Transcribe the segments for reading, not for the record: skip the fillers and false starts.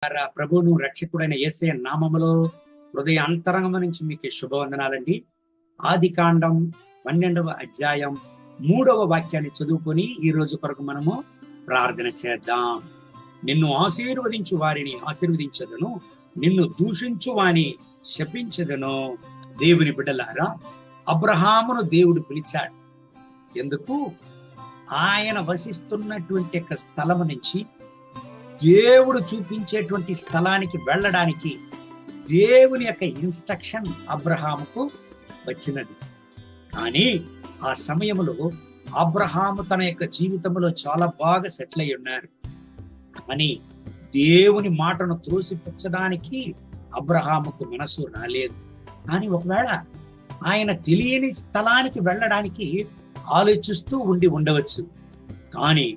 ప్రభువును రక్షకుడైన యేసయ్య నామములో హృదయ అంతరంగం నుంచి మీకు శుభవందనాలండి. ఆదికాండం 12వ అధ్యాయం 3వ వాక్యాన్ని చదువుకొని ఈ రోజు కొరకు మనము ప్రార్థన చేద్దాం. నిన్ను ఆశీర్వదించు వారిని ఆశీర్వదించదను, నిన్ను దూషించు వాని శపించదను. దేవుని బిడ్డలారా, అబ్రహామును దేవుడు పిలిచాడు. ఎందుకు? ఆయన వసిస్తున్నటువంటి యొక్క స్థలము నుంచి దేవుడు చూపించేటువంటి స్థలానికి వెళ్ళడానికి దేవుని యొక్క ఇన్స్ట్రక్షన్ అబ్రహాముకు వచ్చినది. కానీ ఆ సమయంలో అబ్రహాము తన యొక్క జీవితంలో చాలా బాగా సెటిల్ అయి ఉన్నారు. కానీ దేవుని మాటను త్రోసిపుచ్చడానికి అబ్రహాముకు మనసు రాలేదు. కానీ ఒకవేళ ఆయన తెలియని స్థలానికి వెళ్ళడానికి ఆలోచిస్తూ ఉండవచ్చు. కానీ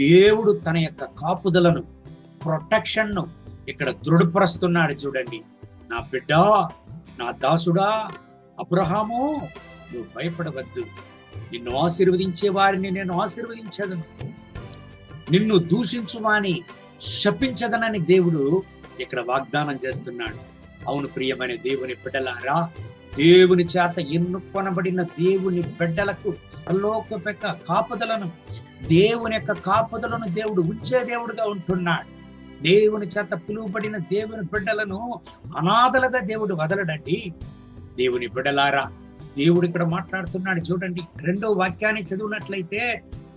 దేవుడు తన యొక్క కాపుదలను, ప్రొటెక్షన్ ను ఇక్కడ దృఢపరుస్తున్నాడు. చూడండి, నా బిడ్డ, నా దాసుడా అబ్రహాము, నువ్వు భయపడవద్దు. నిన్ను ఆశీర్వదించే వారిని నేను ఆశీర్వదించదను, నిన్ను దూషించు వాని శపించదనని దేవుడు ఇక్కడ వాగ్దానం చేస్తున్నాడు. అవును ప్రియమైన దేవుని బిడ్డలారా, దేవుని చేత ఎన్నుకొనబడిన దేవుని బిడ్డలకు పరలోకపు యొక్క కాపుదలను, దేవుని యొక్క కాపుదలను దేవుడు ఉంచే దేవుడుగా ఉంటున్నాడు. దేవుని చేత పిలువబడిన దేవుని బిడ్డలను అనాథలుగా దేవుడు వదలడండి. దేవుని బిడ్డలారా, దేవుడు ఇక్కడ మాట్లాడుతున్నాడు. చూడండి, 2వ వాక్యాన్ని చదివినట్లయితే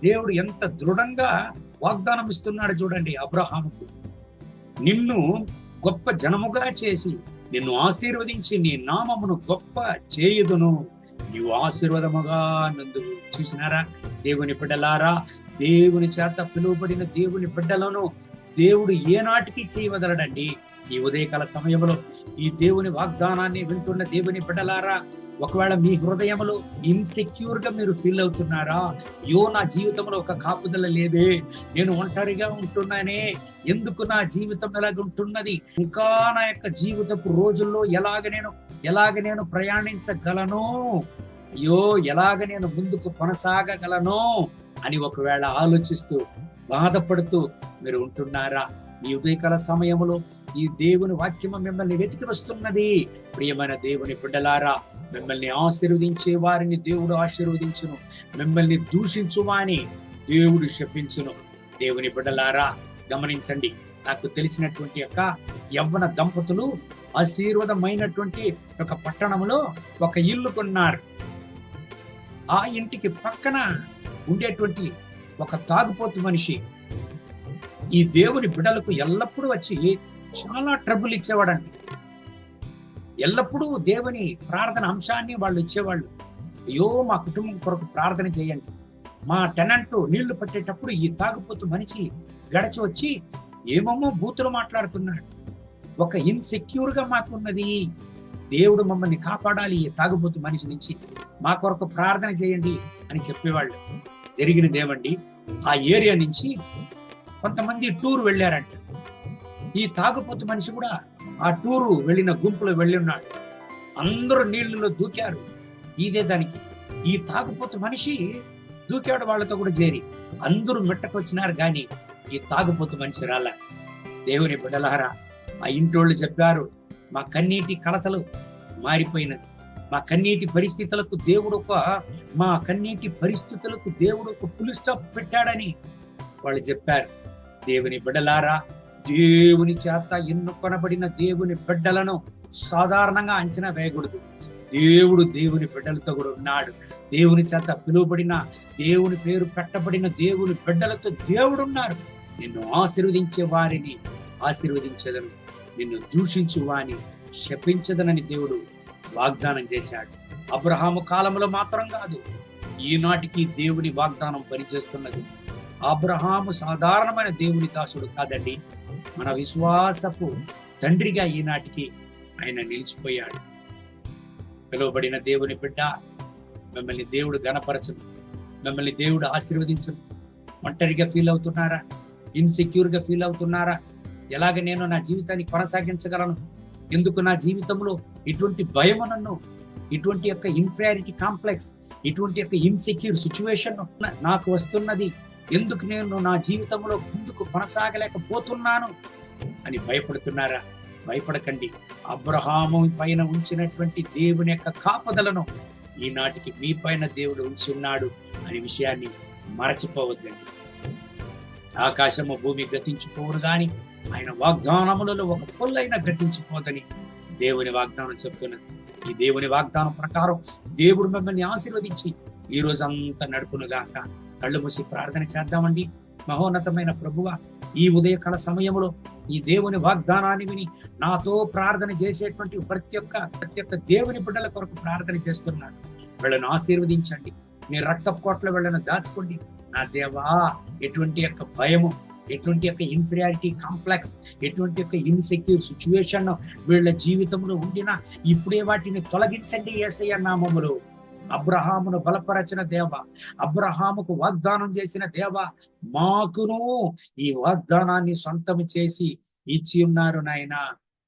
దేవుడు ఎంత దృఢంగా వాగ్దానం ఇస్తున్నాడు. చూడండి, అబ్రహాముకు నిన్ను గొప్ప జనముగా చేసి నిన్ను ఆశీర్వదించి నీ నామమును గొప్ప చేయుదును, నీవు ఆశీర్వాదముగా నందు. చూసినారా దేవుని బిడ్డలారా, దేవుని చేత పిలువబడిన దేవుని బిడ్డలను దేవుడు ఏనాటికి చేయవదలడండి. ఈ ఉదయకాల సమయంలో ఈ దేవుని వాగ్దానాన్ని వింటున్న దేవుని బిడ్డలారా, ఒకవేళ మీ హృదయంలో ఇన్సెక్యూర్ గా మీరు ఫీల్ అవుతున్నారా? అయ్యో, నా జీవితంలో ఒక కాపుదల లేదే, నేను ఒంటరిగా ఉంటున్నానే, ఎందుకు నా జీవితం ఎలాగ ఉంటున్నది, ఇంకా నా యొక్క జీవితపు రోజుల్లో ఎలాగ నేను ప్రయాణించగలను, అయ్యో ఎలాగ నేను ముందుకు కొనసాగగలను అని ఒకవేళ ఆలోచిస్తూ బాధపడుతూ మీరు ఉంటున్నారా? ఈ ఉదయకాల సమయంలో ఈ దేవుని వాక్యము మిమ్మల్ని వెతికి వస్తున్నది. ప్రియమైన దేవుని బిడ్డలారా, మిమ్మల్ని ఆశీర్వదించే వారిని దేవుడు ఆశీర్వదించును, మిమ్మల్ని దూషించు వాని దేవుడు శపించును. దేవుని బిడ్డలారా గమనించండి, నాకు తెలిసినటువంటి యొక్క యవ్వన దంపతులు ఆశీర్వాదమైనటువంటి ఒక పట్టణంలో ఒక ఇల్లు కొన్నారు. ఆ ఇంటికి పక్కన ఉండేటువంటి ఒక తాగుపోతు మనిషి ఈ దేవుని బిడ్డలకు ఎల్లప్పుడూ వచ్చి చాలా ట్రబుల్ ఇచ్చేవాడంట. ఎల్లప్పుడూ దేవుని ప్రార్థన అంశాన్ని వాళ్ళు ఇచ్చేవాళ్ళు. అయ్యో, మా కుటుంబం కొరకు ప్రార్థన చేయండి. మా టెనెంట్ నీళ్లు పట్టేటప్పుడు ఈ తాగుపోతు మనిషి గడచి వచ్చి ఏమేమో బూతులు మాట్లాడుతున్నాడు. ఒక ఇన్సెక్యూర్ గా మాకున్నది, దేవుడు మమ్మల్ని కాపాడాలి ఈ తాగుబోతు మనిషి నుంచి, మా కొరకు ప్రార్థన చేయండి అని చెప్పేవాళ్ళు. జరిగినదేమండి, ఆ ఏరియా నుంచి కొంతమంది టూర్ వెళ్ళారంట. ఈ తాగుపోతు మనిషి కూడా ఆ టూరు వెళ్ళిన గుంపులో వెళ్ళి ఉన్నాడు. అందరూ నీళ్లలో దూకారు. ఇదే దానికి ఈ తాగుపోతు మనిషి దూకాడు వాళ్ళతో కూడా చేరి. అందరూ మెట్టకొచ్చినారు, కానీ ఈ తాగుపోతు మనిషి రాలే. దేవుని బిడ్డలారా, ఆ ఇంటోళ్ళు చెప్పారు, మా కన్నీటి కలతలు మారిపోయినది, మా కన్నీటి పరిస్థితులకు దేవుడు ఒక ఫుల్ స్టాప్ పెట్టాడని వాళ్ళు చెప్పారు. దేవుని బిడ్డలారా, దేవుని చేత ఎన్నుకొనబడిన దేవుని బిడ్డలను సాధారణంగా అంచనా వేయకూడదు. దేవుడు దేవుని బిడ్డలతో కూడా ఉన్నాడు. దేవుని చేత పిలువబడిన, దేవుని పేరు పెట్టబడిన దేవుని బిడ్డలతో దేవుడు ఉన్నారు. నిన్ను ఆశీర్వదించే వారిని ఆశీర్వదించదను, నిన్ను దూషించు వాని శపించదనని దేవుడు వాగ్దానం చేశాడు. అబ్రహాము కాలంలో మాత్రం కాదు, ఈనాటికి దేవుని వాగ్దానం పనిచేస్తున్నది. అబ్రహాము సాధారణమైన దేవుని దాసుడు కాదండి, మన విశ్వాసపు తండ్రిగా ఈనాటికి ఆయన నిలిచిపోయాడు. పిలువబడిన దేవుని బిడ్డ, మిమ్మల్ని దేవుడు గణపరచను, మిమ్మల్ని దేవుడు ఆశీర్వదించను. ఒంటరిగా ఫీల్ అవుతున్నారా? ఇన్సెక్యూర్ గా ఫీల్ అవుతున్నారా? ఎలాగ నేను నా జీవితాన్ని కొనసాగించగలను, ఎందుకు నా జీవితంలో ఇటువంటి భయం, నన్ను ఇటువంటి యొక్క ఇన్ఫీరియారిటీ కాంప్లెక్స్, ఇటువంటి యొక్క ఇన్సెక్యూర్ సిచ్యువేషన్ నాకు వస్తున్నది, ఎందుకు నేను నా జీవితంలో ముందుకు కొనసాగలేకపోతున్నాను అని భయపడుతున్నారా? భయపడకండి. అబ్రహాము పైన ఉంచినటువంటి దేవుని యొక్క కాపుదలను ఈనాటికి మీ పైన దేవుడు ఉంచి ఉన్నాడు అనే విషయాన్ని మరచిపోవద్దండి. ఆకాశము భూమి గతించిపోవును గాని ఆయన వాగ్దానములలో ఒక పొల్లైన గతించిపోదని దేవుని వాగ్దానం చెప్తున్నది. ఈ దేవుని వాగ్దానం ప్రకారం దేవుడు మిమ్మల్ని ఆశీర్వదించి ఈ రోజంతా నడుపునుగాక. కళ్ళు మూసి ప్రార్థన చేద్దామండి. మహోన్నతమైన ప్రభువా, ఈ ఉదయకాల సమయంలో ఈ దేవుని వాగ్దానాన్ని విని నాతో ప్రార్థన చేసేటువంటి ప్రతి ఒక్క దేవుని బిడ్డల కొరకు ప్రార్థన చేస్తున్నాను. వీళ్ళను ఆశీర్వదించండి. నీ రక్తపు కోట్ల వీళ్ళను దాచుకోండి. నా దేవా, ఎటువంటి యొక్క భయము, ఎటువంటి యొక్క ఇన్ఫీరియారిటీ కాంప్లెక్స్, ఎటువంటి యొక్క ఇన్సెక్యూర్ సిచ్యువేషన్ వీళ్ళ జీవితంలో ఉండినా ఇప్పుడే వాటిని తొలగించండి యేసయ్య నామములో. అబ్రహామును బలపరచిన దేవ, అబ్రహాముకు వాగ్దానం చేసిన దేవ, మాకును ఈ వాగ్దానాన్ని సొంతం చేసి ఇచ్చి ఉన్నారు నాయన.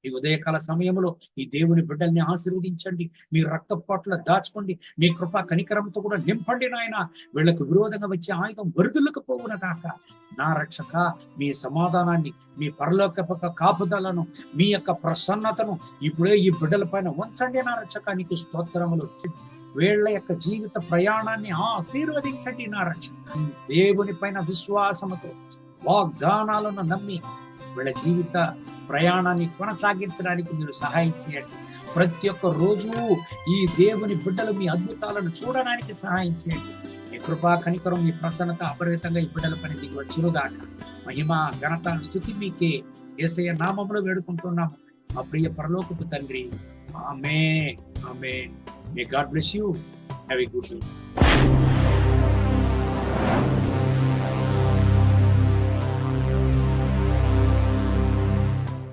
ఈ ఉదయకాల సమయంలో ఈ దేవుని బిడ్డల్ని ఆశీర్వదించండి. మీ రక్తపోట్ల దాచుకోండి. మీ కృపా కనికరంతో కూడా నింపండి నాయన. వీళ్ళకు విరోధంగా వచ్చే ఆయుధం వరుదులకు పోవున కాక. నా రక్షక, మీ సమాధానాన్ని, మీ పరలోకపు కాపుదలను, మీ యొక్క ప్రసన్నతను ఇప్పుడే ఈ బిడ్డల పైన ఉంచండి నా రక్షక. నీకు స్తోత్రములు. వీళ్ళ యొక్క జీవిత ప్రయాణాన్ని ఆశీర్వదించండి నా రక్షక. దేవుని పైన విశ్వాసముతో వాగ్దానాలను నమ్మి వీళ్ళ జీవిత ప్రయాణాన్ని కొనసాగించడానికి మీరు సహాయం చేయండి. ప్రతి ఒక్క రోజు ఈ దేవుని బిడ్డలు మీ అద్భుతాలను చూడడానికి సహాయం చేయండి. మీ కృపా కనికరం, మీ ప్రసన్నత అపరిమితంగా ఈ బిడ్డల పని దిగి వచ్చునుగాక. మహిమ ఘనత స్తుతి మీకే యేసయ్య నామములో వేడుకుంటున్నాము మా ప్రియ పరలోకపు తండ్రి. ఆమేన్. ఆమేన్. May God bless you. Have a good day.